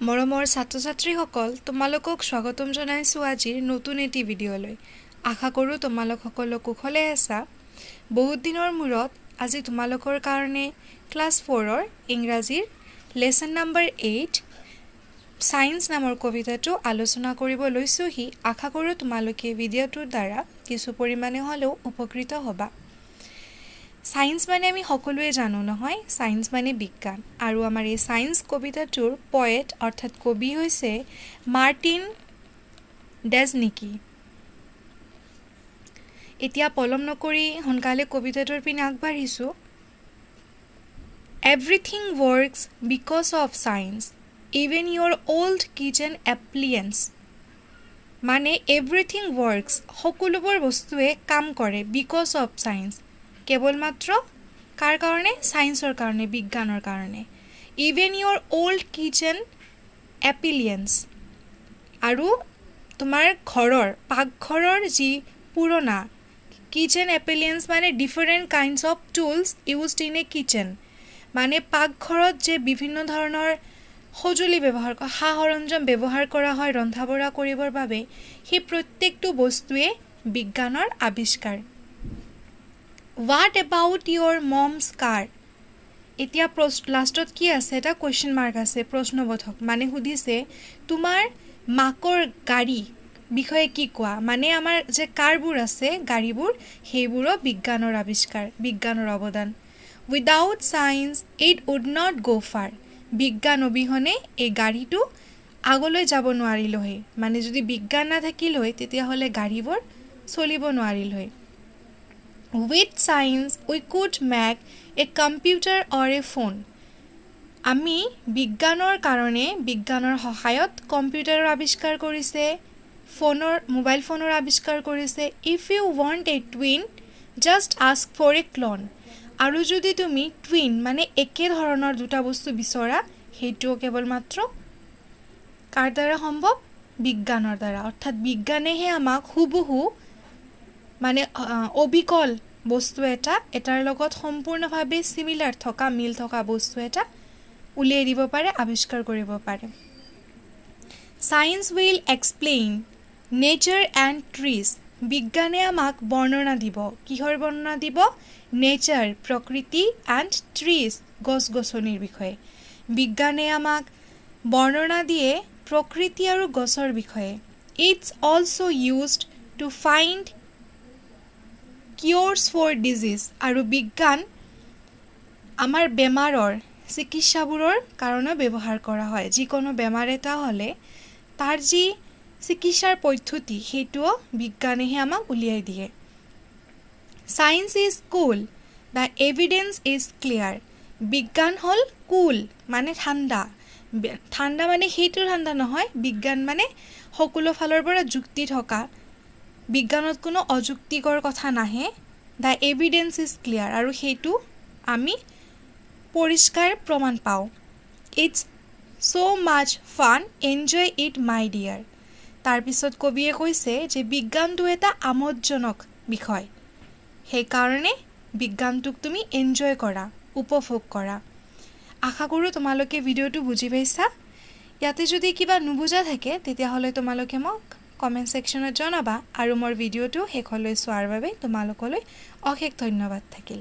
মৰমৰ ছাত্ৰ-ছাত্ৰীসকল তোমালোকক স্বাগতম জনাইছোঁ আজিৰ নতুন এটি ভিডিঅ'লৈ। আশা কৰোঁ তোমালোক সকলো কুশলে আছা। বহুত দিনৰ মূৰত আজি তোমালোকৰ কাৰণে ক্লাছ 4ৰ ইংৰাজীৰ লেসন নম্বৰ 8 সায়েন্স নামৰ কবিতাটো আলোচনা কৰিব লৈছোহি। আশা কৰোঁ তোমালোকে ভিডিঅ'টোৰ দ্বাৰা কিছু পৰিমাণে হ'লেও উপকৃত হ'বা। সায়েন্স মানে আমি সকলোৱে জানো নহয়, সায়েন্স মানে বিজ্ঞান। আৰু আমাৰ এই সায়েন্স কবিতাটোৰ পয়েট অৰ্থাৎ কবি হৈছে মাৰ্টিন ডেজনিকি। এতিয়া পলম নকৰি সোনকালে কবিতাটোৰ পিনে আগবাঢ়িছোঁ। Everything works because of science, even your old kitchen appliance. মানে everything works, সকলোবোৰ বস্তুৱে কাম কৰে because of science. কেৱল মাত্ৰ কাৰ কাৰণে? সায়েন্সৰ কাৰণে, বিজ্ঞানৰ কাৰণে। Even your old kitchen appliance. আৰু তোমাৰ ঘৰৰ পাকঘৰৰ যি পুৰণা কিচেন এপ্লিয়েন্স মানে different kinds of tools used in a kitchen. মানে পাকঘৰত যে বিভিন্ন ধৰণৰ সঁজুলি ব্যৱহাৰ কৰা সা-সৰঞ্জাম ব্যৱহাৰ কৰা হয় ৰন্ধা বঢ়া কৰিবৰ বাবে, সেই প্ৰত্যেকটো বস্তুৱে বিজ্ঞানৰ আৱিষ্কাৰ। What about your mom's car? এতিয়া লাষ্টত কি আছে? এটা কুৱেশ্যন মাৰ্ক আছে, প্ৰশ্নবোধক। মানে সুধিছে তোমাৰ মাকৰ গাড়ী বিষয়ে কি কোৱা? মানে আমাৰ যে কাৰবোৰ আছে, গাড়ীবোৰ, সেইবোৰো বিজ্ঞানৰ আৱিষ্কাৰ, বিজ্ঞানৰ অৱদান। Without science, it would not go far. বিজ্ঞান অবিহনে এই গাড়ীটো আগলৈ যাব নোৱাৰিল হয়। মানে যদি বিজ্ঞান নাথাকিল হয় তেতিয়াহ'লে গাড়ীবোৰ চলিব নোৱাৰিল হয়। With science, we could make a computer or a phone. আমি বিজ্ঞানৰ কাৰণে, বিজ্ঞানৰ সহায়ত কম্পিউটাৰৰ আৱিষ্কাৰ কৰিছে, মোবাইল ফোনৰ আৱিষ্কাৰ কৰিছে। If you want a twin, just ask for a clone. আৰু যদি তুমি টুইন মানে একে ধৰণৰ দুটা বস্তু বিচৰা, সেইটোও কেৱল মাত্ৰ কাৰ দ্বাৰা সম্ভৱ? বিজ্ঞানৰ দ্বাৰা। অৰ্থাৎ বিজ্ঞানেহে আমাক হুবহু মানে অবিকল বস্তু এটাৰ লগত সম্পূৰ্ণভাৱে চিমিলাৰ থকা, মিল থকা বস্তু এটা উলিয়াই দিব পাৰে, আৱিষ্কাৰ কৰিব পাৰে। Science will explain nature and trees. বিজ্ঞানে আমাক বৰ্ণনা দিব। কিহৰ বৰ্ণনা দিব? নেচাৰ, প্ৰকৃতি, এণ্ড ট্ৰিজ, গছ-গছনিৰ বিষয়ে। বিজ্ঞানে আমাক বৰ্ণনা দিয়ে প্ৰকৃতি আৰু গছৰ বিষয়ে। It's also used to find cures for disease. আৰু বিজ্ঞান আমাৰ বেমাৰৰ চিকিৎসাবোৰৰ কাৰণে ব্যৱহাৰ কৰা হয়। যিকোনো বেমাৰ এটা হ'লে তাৰ যি চিকিৎসাৰ পদ্ধতি, সেইটোও বিজ্ঞানেহে আমাক উলিয়াই দিয়ে। Science is cool, the evidence is clear. বিজ্ঞান হ'ল কুল মানে ঠাণ্ডা। ঠাণ্ডা মানে সেইটো ঠাণ্ডা নহয়, বিজ্ঞান মানে সকলো ফালৰ পৰা যুক্তি থকা, বিজ্ঞানত কোনো অযুক্তিকৰ কথা নাহে। The evidence is clear, আৰু সেইটো আমি পৰিষ্কাৰ প্ৰমাণ পাওঁ। It's so much fun, enjoy it my dear. তাৰপিছত কবিয়ে কৈছে যে বিজ্ঞানটো এটা আমোদজনক বিষয়, সেইকাৰণে বিজ্ঞানটোক তুমি এনজয় কৰা, উপভোগ কৰা। আশা কৰোঁ তোমালোকে ভিডিঅ'টো বুজি পাইছা। ইয়াতে যদি কিবা নুবুজা থাকে তেতিয়াহ'লে তোমালোকে মোক কমেণ্ট ছেকশ্যনত জনাবা। আৰু মোৰ ভিডিঅ'টো শেষলৈ চোৱাৰ বাবে তোমালোকলৈ অশেষ ধন্যবাদ থাকিল।